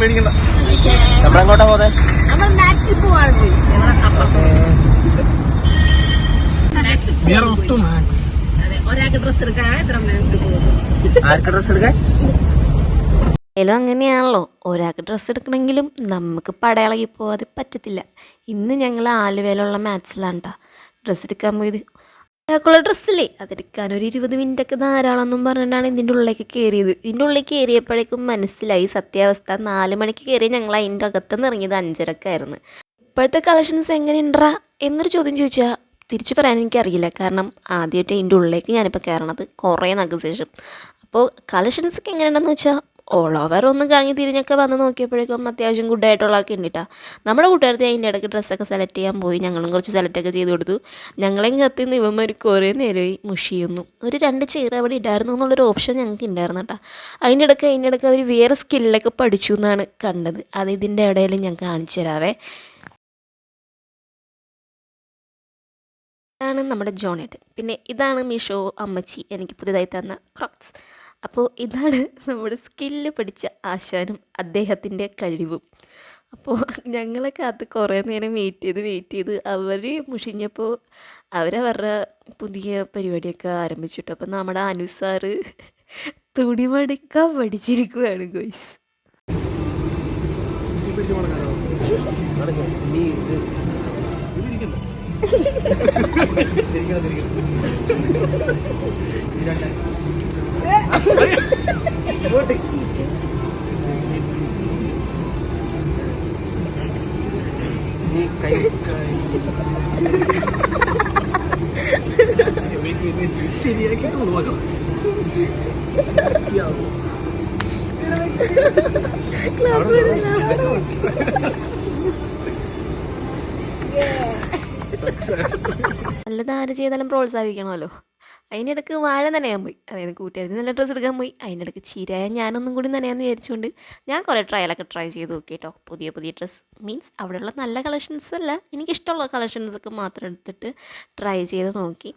പേടിക്കണ്ട. നമ്മളെങ്ങോട്ടാ പോകുന്നത്? ഒരാൾക്ക് ഡ്രസ് എടുക്കാൻ ആർക്ക് ഡ്രസ് എടുക്കാൻ? എല്ലാം അങ്ങനെയാണല്ലോ, ഒരാൾക്ക് ഡ്രസ്സ് എടുക്കണമെങ്കിലും നമുക്ക് പടയിളകി പോവാതെ പറ്റത്തില്ല. ഇന്ന് ഞങ്ങൾ ആലുവയിലുള്ള മാത്സിലാണ് കേട്ടോ ഡ്രസ്സ് എടുക്കാൻ പോയത്. ഒരാൾക്കുള്ള ഡ്രസ്സില്ലേ അതെടുക്കാൻ ഒരു 20 മിനിറ്റൊക്കെ ധാരാളമെന്നും പറഞ്ഞിട്ടാണ് ഇതിൻ്റെ ഉള്ളിലേക്ക് കയറിയത്. ഇതിൻ്റെ ഉള്ളിൽ കയറിയപ്പോഴേക്കും മനസ്സിലായി സത്യാവസ്ഥ. 4 മണിക്ക് കയറി ഞങ്ങൾ അതിൻ്റെ അകത്തുനിന്ന് ഇറങ്ങിയത് 5:30 ഇപ്പോഴത്തെ കളക്ഷൻസ് എങ്ങനെയുണ്ടാ എന്നൊരു ചോദ്യം ചോദിച്ചാൽ തിരിച്ചു പറയാൻ എനിക്കറിയില്ല. കാരണം ആദ്യമായിട്ട് അതിൻ്റെ ഉള്ളിലേക്ക് ഞാനിപ്പോൾ കയറണത് കുറേ നാൾക്ക് ശേഷം. അപ്പോൾ കളക്ഷൻസൊക്കെ എങ്ങനെയുണ്ടെന്ന് വെച്ചാൽ ഓൾ ഓവർ ഒന്ന് കറങ്ങി തിരിഞ്ഞൊക്കെ വന്ന് നോക്കിയപ്പോഴേക്കും അത്യാവശ്യം ഗുഡായിട്ടുള്ളതൊക്കെ ഉണ്ട് കേട്ടോ. നമ്മുടെ കൂട്ടുകാരത്തെ അതിൻ്റെ ഇടയ്ക്ക് ഡ്രസ്സൊക്കെ സെലക്ട് ചെയ്യാൻ പോയി. ഞങ്ങളും കുറച്ച് സെലക്റ്റൊക്കെ ചെയ്ത് കൊടുത്തു. ഞങ്ങളെയും കത്തിന്ന് ഇവന്മാർ കുറേ നേരമായി മുഷിയുന്നു. ഒരു 2 ചെയർ അവിടെ ഇടായിരുന്നു എന്നുള്ളൊരു ഓപ്ഷൻ ഞങ്ങൾക്ക് ഉണ്ടായിരുന്നു കേട്ടോ. അതിൻ്റെ ഇടയ്ക്ക് അവർ വേറെ സ്കില്ലൊക്കെ പഠിച്ചു എന്നാണ് കണ്ടത്. അത് ഇതിൻ്റെ ഇടയിൽ ഞാൻ കാണിച്ചു തരാവേ. ഇതാണ് നമ്മുടെ ജോണേട്ടൻ. പിന്നെ ഇതാണ് മീഷോ അമ്മച്ചി എനിക്ക് പുതിയതായി തന്ന ക്രോക്സ്. അപ്പോൾ ഇതാണ് നമ്മുടെ സ്കില്ല് പഠിച്ച ആശാനും അദ്ദേഹത്തിൻ്റെ കഴിവും. അപ്പോൾ ഞങ്ങളൊക്കെ അത് കുറേ നേരം വെയിറ്റ് ചെയ്ത് അവർ മുഷിഞ്ഞപ്പോൾ അവരവരുടെ പുതിയ പരിപാടിയൊക്കെ ആരംഭിച്ചിട്ടു. അപ്പോൾ നമ്മുടെ അനുസാറ് തുണി മടുക്കാൻ പഠിച്ചിരിക്കുകയാണ് ഗോയ്സ്. ശരിയാക്കി നല്ലത് ആര് ചെയ്താലും പ്രോത്സാഹിപ്പിക്കണമല്ലോ. അതിനിടയ്ക്ക് വാഴ നനയാൻ പോയി, അതായത് കൂട്ടുകാരിൽ നല്ല ഡ്രസ്സ് എടുക്കാൻ പോയി. അതിനിടയ്ക്ക് ചീരയായ ഞാനൊന്നും കൂടി നനയാന്ന് വിചാരിച്ചുകൊണ്ട് ഞാൻ കുറേ ട്രയലൊക്കെ ട്രൈ ചെയ്ത് നോക്കി കേട്ടോ. പുതിയ ഡ്രസ്സ് മീൻസ് അവിടെയുള്ള നല്ല കളക്ഷൻസ് അല്ല, എനിക്കിഷ്ടമുള്ള കളക്ഷൻസൊക്കെ മാത്രം എടുത്തിട്ട് ട്രൈ ചെയ്ത് നോക്കി.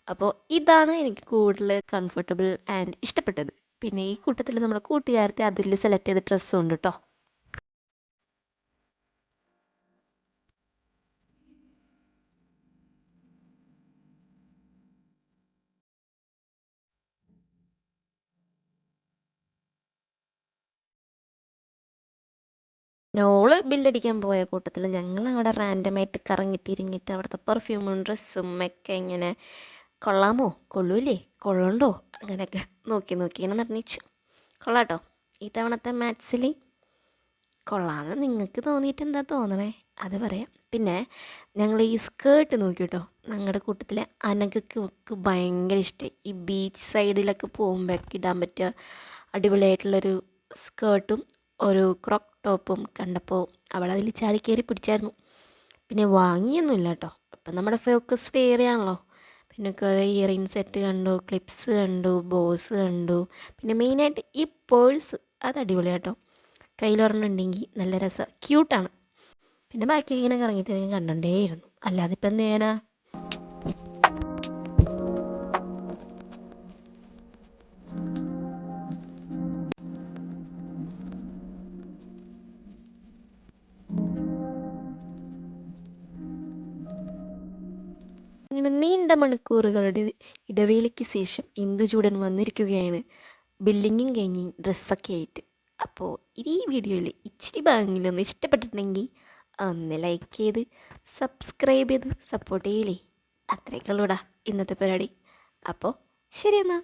അപ്പോൾ ഇതാണ് എനിക്ക് കൂടുതൽ കംഫർട്ടബിൾ ആൻഡ് ഇഷ്ടപ്പെട്ടത്. പിന്നെ ഈ കൂട്ടത്തിൽ നമ്മുടെ കൂട്ടുകാരത്തെ അതിൽ സെലക്ട് ചെയ്ത ഡ്രസ്സും ഉണ്ട് കേട്ടോ. ഓള് ബില്ലടിക്കാൻ പോയ കൂട്ടത്തിൽ ഞങ്ങൾ അവിടെ റാൻഡമായിട്ട് കറങ്ങി തിരിഞ്ഞിട്ട് അവിടുത്തെ പെർഫ്യൂമും ഡ്രസ്സും ഒക്കെ ഇങ്ങനെ കൊള്ളാമോ കൊള്ളൂലേ കൊള്ളണ്ടോ അങ്ങനെയൊക്കെ നോക്കി ഇങ്ങനെ നിർണ്ണിച്ചു. കൊള്ളാട്ടോ, ഈ തവണത്തെ മാത്സിൽ കൊള്ളാമെന്ന് നിങ്ങൾക്ക് തോന്നിയിട്ട് എന്താ തോന്നണേ അത് പറയാം. പിന്നെ ഞങ്ങൾ ഈ സ്കേർട്ട് നോക്കി കേട്ടോ. ഞങ്ങളുടെ കൂട്ടത്തിലെ അനഘക്ക് ഭയങ്കര ഇഷ്ടമായി. ഈ ബീച്ച് സൈഡിലൊക്കെ പോകുമ്പോഴൊക്കെ ഇടാൻ പറ്റിയ അടിപൊളിയായിട്ടുള്ളൊരു സ്കേർട്ടും ഒരു ക്രോക്ക് ടോപ്പും കണ്ടപ്പോൾ അവളതിൽ ചാടിക്കയറി പിടിച്ചായിരുന്നു. പിന്നെ വാങ്ങിയൊന്നുമില്ല കേട്ടോ. അപ്പം നമ്മുടെ ഫോക്കസ് വേറെയാണല്ലോ. പിന്നെ കുറേ ഇയറിങ് സെറ്റ് കണ്ടു, ക്ലിപ്സ് കണ്ടു, ബോസ് കണ്ടു. പിന്നെ മെയിനായിട്ട് ഈ പേഴ്സ് അത് അടിപൊളിയാട്ടോ. കയ്യിലൊരെണ്ണുണ്ടെങ്കിൽ നല്ല രസം, ക്യൂട്ടാണ്. പിന്നെ ബാക്കി ഇങ്ങനെ കറങ്ങിയിട്ട് കണ്ടോണ്ടേയിരുന്നു. അല്ലാതെ ഇപ്പം എന്ത് ചെയ്യാനാ. അങ്ങനെ നീണ്ട മണിക്കൂറുകളുടെ ഇടവേളയ്ക്ക് ശേഷം ഇന്ദുചൂടൻ വന്നിരിക്കുകയാണ്, ബില്ലിങ്ങും കഴിഞ്ഞ് ഡ്രസ്സൊക്കെ ആയിട്ട്. അപ്പോൾ ഈ വീഡിയോയിൽ ഇച്ചിരി ഭാഗങ്ങളിലൊന്ന് ഇഷ്ടപ്പെട്ടിട്ടുണ്ടെങ്കിൽ ഒന്ന് ലൈക്ക് ചെയ്ത് സബ്സ്ക്രൈബ് ചെയ്ത് സപ്പോർട്ട് ചെയ്യില്ലേ. അത്രയൊക്കെ ഉള്ളൂടാ ഇന്നത്തെ പരിപാടി. അപ്പോൾ ശരി എന്നാൽ.